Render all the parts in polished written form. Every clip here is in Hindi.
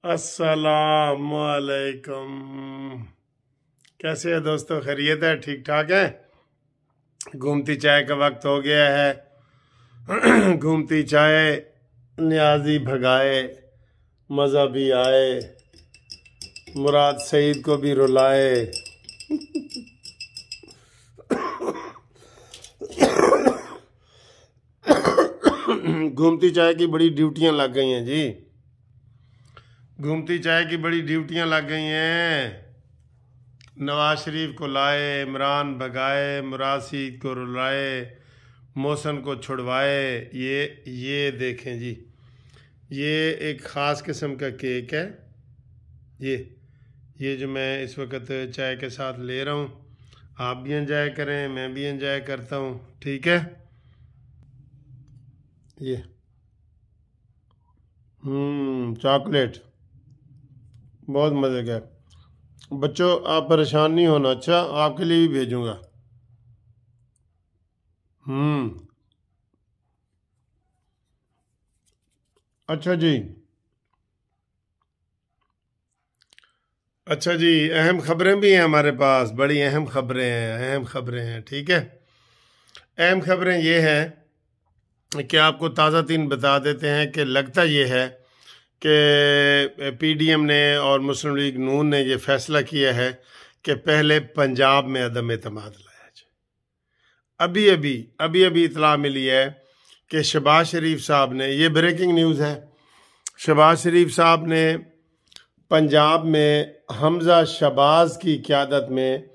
अस्सलामुअलैकुम। कैसे है दोस्तों? खैरियत है? ठीक ठाक है? घूमती चाय का वक्त हो गया है। घूमती चाय न्याजी भगाए, मज़ा भी आए, मुराद सईद को भी रुलाए। घूमती चाय की बड़ी ड्यूटियां लग गई हैं जी। घूमती चाय की बड़ी ड्यूटियां लग गई हैं। नवाज शरीफ को लाए, इमरान भगाए, मुराद सईद को रुलाए, मोहसन को छुड़वाए। ये देखें जी, ये एक ख़ास किस्म का केक है। ये जो मैं इस वक्त चाय के साथ ले रहा हूँ, आप भी एंजॉय करें, मैं भी एंजॉय करता हूँ, ठीक है। ये चॉकलेट बहुत मज़े का है। बच्चों आप परेशान नहीं होना, अच्छा आपके लिए भी भेजूंगा। अच्छा जी, अच्छा जी, अहम खबरें भी हैं हमारे पास, बड़ी अहम खबरें हैं, अहम खबरें हैं, ठीक है। अहम खबरें ये हैं कि आपको ताज़ा तीन बता देते हैं कि लगता ये है कि पीडीएम ने और मुस्लिम लीग नून ने ये फैसला किया है कि पहले पंजाब में अदम एतमाद लाया जाए। अभी अभी इतला मिली है कि शहबाज शरीफ साहब ने, ये ब्रेकिंग न्यूज़ है, शहबाज शरीफ साहब ने पंजाब में हमजा शहबाज की क़यादत में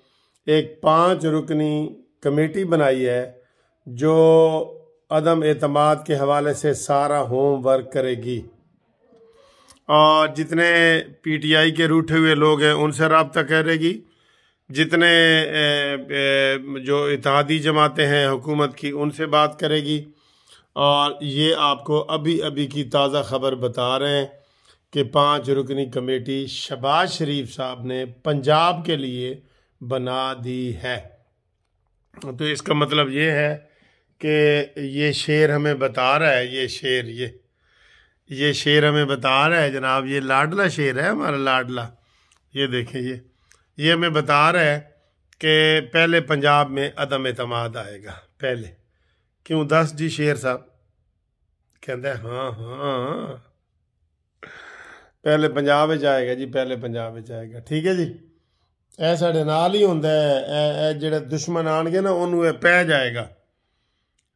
एक 5 रुकनी कमेटी बनाई है जो अदम एतमाद के हवाले से सारा होम वर्क करेगी और जितने पीटीआई के रूठे हुए लोग हैं उनसे रब्ता करेगी, जितने जो इत्तेहादी जमातें हैं हुकूमत की उनसे बात करेगी। और ये आपको अभी अभी की ताज़ा खबर बता रहे हैं कि 5 रुकनी कमेटी शहबाज शरीफ साहब ने पंजाब के लिए बना दी है। तो इसका मतलब ये है कि ये शेर हमें बता रहा है, ये शेर हमें बता रहा है जनाब, ये लाडला शेर है हमारा, लाडला। ये देखें, ये हमें बता रहा है कि पहले पंजाब में अदम एतमाद आएगा। पहले क्यों दस जी शेर साहब? कहते हैं हाँ, पहले पंजाब में जाएगा जी, पहले पंजाब में जाएगा, ठीक है जी। ए साढ़े नाल ही होंदा है, जेड़े दुश्मन आनगे ना उन्होंने पै जाएगा,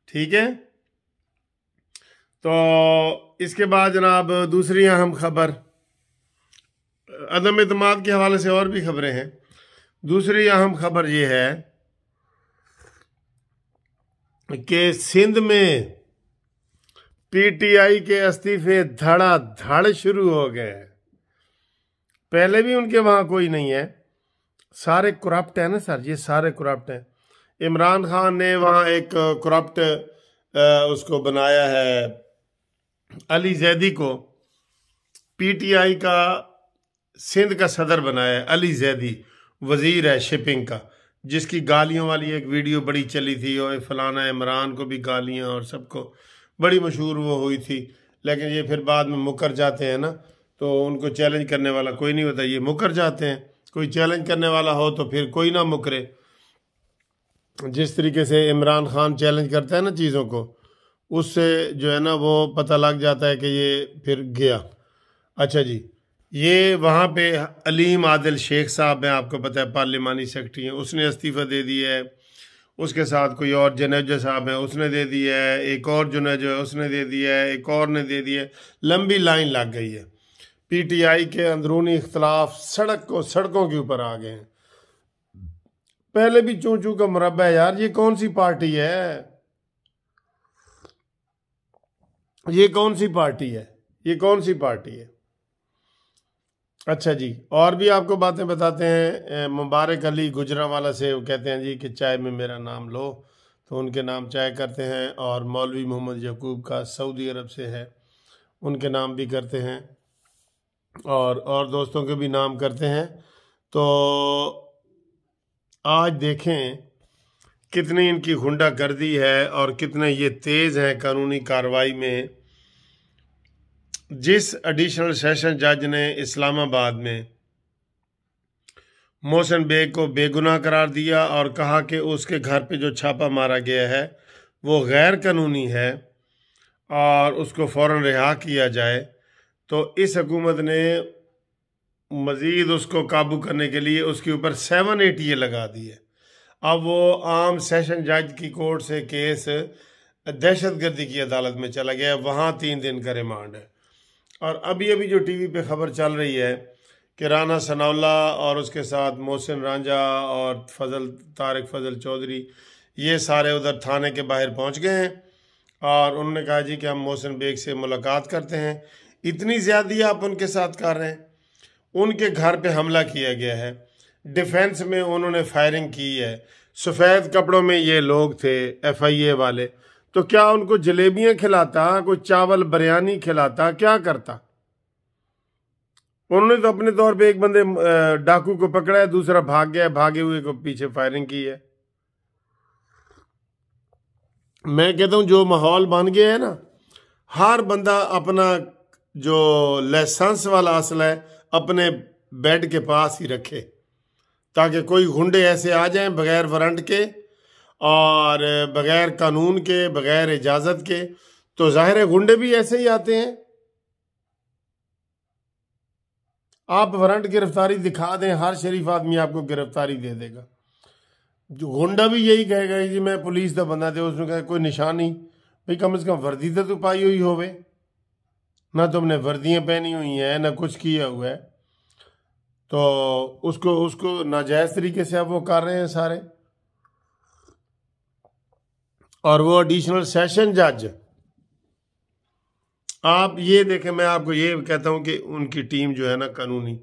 ठीक है। तो इसके बाद जनाब दूसरी अहम खबर, अदम एतमाद के हवाले से और भी खबरें हैं। दूसरी अहम खबर ये है कि सिंध में पीटीआई के इस्तीफे धड़ाधड़ शुरू हो गए। पहले भी उनके वहां कोई नहीं है, सारे करप्ट है ना सर, ये सारे करप्ट हैं। इमरान खान ने वहां एक करप्ट उसको बनाया है, अली जैदी को पीटीआई का सिंध का सदर बनाया है। अली जैदी वजीर है शिपिंग का, जिसकी गालियों वाली एक वीडियो बड़ी चली थी और फलाना इमरान को भी गालियां और सबको बड़ी मशहूर वो हुई थी। लेकिन ये फिर बाद में मुकर जाते हैं ना, तो उनको चैलेंज करने वाला कोई नहीं होता, ये मुकर जाते हैं। कोई चैलेंज करने वाला हो तो फिर कोई ना मुकरे। जिस तरीके से इमरान खान चैलेंज करता है ना चीज़ों को, उससे जो है ना वो पता लग जाता है कि ये फिर गया। अच्छा जी, ये वहाँ पे अलीम आदिल शेख साहब हैं, आपको पता है पार्लिमानी सेक्रेटरी हैं, उसने इस्तीफ़ा दे दिया है। उसके साथ कोई और जनेजा साहब है, उसने दे दिया है। एक और जुनेजा है, उसने दे दिया है। एक और ने दे दिया है। लंबी लाइन लग गई है। पीटीआई के अंदरूनी इख्तलाफ सड़कों के ऊपर आ गए हैं। पहले भी चूं चूं का मुरब्बा है यार, ये कौन सी पार्टी है? ये कौन सी पार्टी है? ये कौन सी पार्टी है? अच्छा जी, और भी आपको बातें बताते हैं। मुबारक अली गुजरांवाला से वो कहते हैं जी कि चाय में मेरा नाम लो, तो उनके नाम चाय करते हैं। और मौलवी मोहम्मद यकूब का सऊदी अरब से है, उनके नाम भी करते हैं, और दोस्तों के भी नाम करते हैं। तो आज देखें कितनी इनकी गुंडागर्दी है और कितने ये तेज़ हैं कानूनी कार्रवाई में। जिस एडिशनल सेशन जज ने इस्लामाबाद में मोहसिन बेग को बेगुनाह करार दिया और कहा कि उसके घर पे जो छापा मारा गया है वो गैर कानूनी है और उसको फ़ौरन रिहा किया जाए, तो इस हुकूमत ने मज़ीद उसको काबू करने के लिए उसके ऊपर 780 लगा दिए। अब वो आम सेशन जज की कोर्ट से केस दहशतगर्दी की अदालत में चला गया, वहाँ 3 दिन का रिमांड है। और अभी अभी जो टीवी पे खबर चल रही है कि राना सनाउल्ला और उसके साथ मोहसिन रांझा और तारिक फजल चौधरी ये सारे उधर थाने के बाहर पहुंच गए हैं और उन्होंने कहा जी कि हम मोहसिन बेग से मुलाकात करते हैं। इतनी ज़्यादती आप उनके साथ कर रहे हैं। उनके घर पे हमला किया गया है, डिफेंस में उन्होंने फायरिंग की है, सफ़ेद कपड़ों में ये लोग थे FIA वाले, तो क्या उनको जलेबियां खिलाता, कोई चावल बिरयानी खिलाता, क्या करता? उन्होंने तो अपने तौर पे एक बंदे डाकू को पकड़ा है, दूसरा भाग गया, भागे हुए को पीछे फायरिंग की है। मैं कहता हूं जो माहौल बन गया है ना, हर बंदा अपना जो लाइसेंस वाला असला है अपने बेड के पास ही रखे, ताकि कोई गुंडे ऐसे आ जाएं बगैर वारंट के और बगैर कानून के, बगैर इजाज़त के। तो जाहिर है गुंडे भी ऐसे ही आते हैं। आप वारंट गिरफ्तारी दिखा दें, हर शरीफ आदमी आपको गिरफ्तारी दे देगा। जो गुंडा भी यही कहेगा जी मैं पुलिस का बंदा दे, उसने कहा कोई निशान नहीं भाई, कम से कम वर्दी तो पाई हुई होवे ना, तुमने वर्दियां पहनी हुई हैं ना कुछ किया हुआ है, तो उसको नाजायज तरीके से अब वो कर रहे हैं सारे। और वो एडिशनल सेशन जज, आप ये देखें, मैं आपको ये कहता हूं कि उनकी टीम जो है ना कानूनी,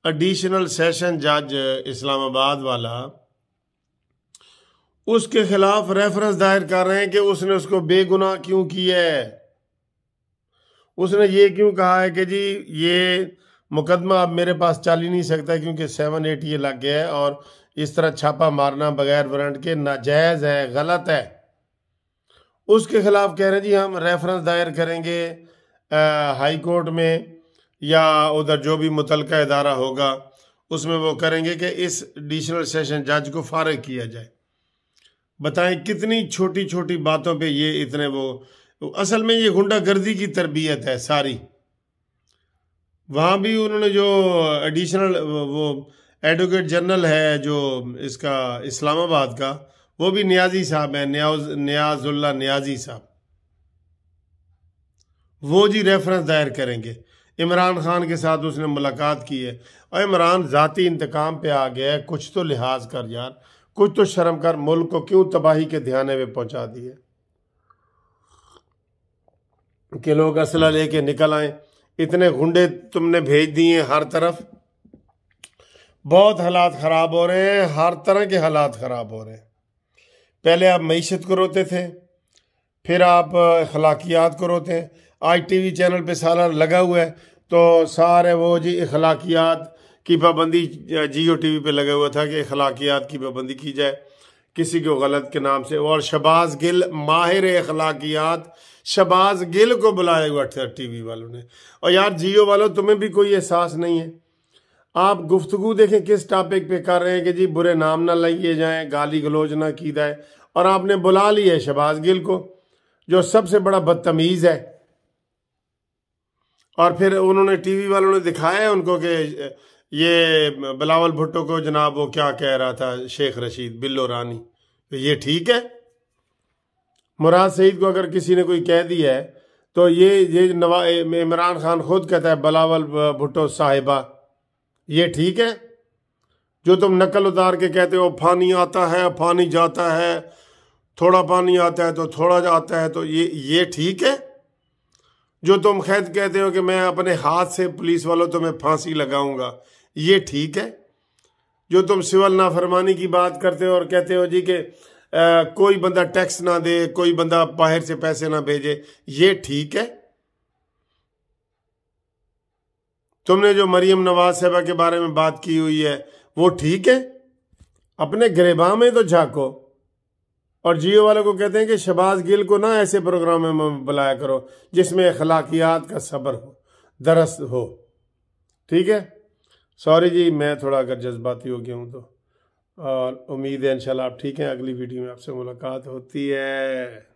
एडिशनल सेशन जज इस्लामाबाद वाला उसके खिलाफ रेफरेंस दायर कर रहे हैं कि उसने उसको बेगुनाह क्यों किया है। उसने ये क्यों कहा है कि जी ये मुकदमा अब मेरे पास चल ही नहीं सकता क्योंकि 780 लग गया है और इस तरह छापा मारना बगैर वारंट के नाजायज़ है, गलत है। उसके खिलाफ कह रहे हैं जी हम रेफरेंस दायर करेंगे हाई कोर्ट में या उधर जो भी मुतलका इदारा होगा उसमें वो करेंगे कि इस एडिशनल सेशन जज को फारिग किया जाए। बताएं कितनी छोटी छोटी बातों पे ये इतने वो असल में ये गुंडागर्दी की तरबियत है सारी। वहाँ भी उन्होंने जो एडिशनल वो एडवोकेट जनरल है जो इसका इस्लामाबाद का, वो भी नियाजी साहब है, नियाजुल्ला नियाजी साहब, वो जी रेफरेंस दायर करेंगे। इमरान खान के साथ उसने मुलाकात की है और इमरान ज़ाती इंतकाम पे आ गया है। कुछ तो लिहाज कर यार, कुछ तो शर्म कर, मुल्क को क्यों तबाही के ध्याने में पहुंचा दिए कि लोग असला लेके निकल आए। इतने गुंडे तुमने भेज दिए हर तरफ, बहुत हालात ख़राब हो रहे हैं, हर तरह के हालात ख़राब हो रहे हैं। पहले आप मईशत को रोते थे, फिर आप अखलाकियात को रोते हैं। आज टीवी चैनल पे सारा लगा हुआ है तो सारे वो जी अखलाकियात की पाबंदी, जियो टीवी पे लगा हुआ था कि अखलाकियात की पाबंदी की जाए किसी को गलत के नाम से। और शबाज गिल, माहिर अखलाकियात शबाज गिल को बुलाया हुआ था टीवी वालों ने। और यार जियो वालों, तुम्हें भी कोई एहसास नहीं है? आप गुफ्तगू देखें किस टॉपिक पे कर रहे हैं कि जी बुरे नाम ना लिए जाएं, गाली गलोच ना की जाए, और आपने बुला लिया है शबाज गिल को जो सबसे बड़ा बदतमीज है। और फिर उन्होंने टीवी वालों ने दिखाया है उनको कि ये बिलावल भुट्टो को जनाब वो क्या कह रहा था, शेख रशीद बिल्लो रानी, तो ये ठीक है? मुराद सईद को अगर किसी ने कोई कह दिया है तो ये इमरान खान खुद कहता है बिलावल भुट्टो साहिबा, ये ठीक है? जो तुम नकल उतार के कहते हो पानी आता है पानी जाता है, थोड़ा पानी आता है तो थोड़ा जाता है, तो ये ठीक है? जो तुम खैद कहते हो कि मैं अपने हाथ से पुलिस वालों तुम्हें फांसी लगाऊंगा, ये ठीक है? जो तुम सिविल नाफरमानी की बात करते हो और कहते हो जी कि कोई बंदा टैक्स ना दे, कोई बंदा बाहर से पैसे ना भेजे, ये ठीक है? तुमने जो मरियम नवाज साहबा के बारे में बात की हुई है वो ठीक है? अपने गिरेबान में तो झांको और जियो वालों को कहते हैं कि शहबाज गिल को ना ऐसे प्रोग्राम में बुलाया करो जिसमें अखलाकियात का सब्र हो, दरस हो। ठीक है, सॉरी जी, मैं थोड़ा अगर जज्बाती हो गया हूँ तो, और उम्मीद है इंशाल्लाह आप ठीक हैं। अगली वीडियो में आपसे मुलाकात होती है।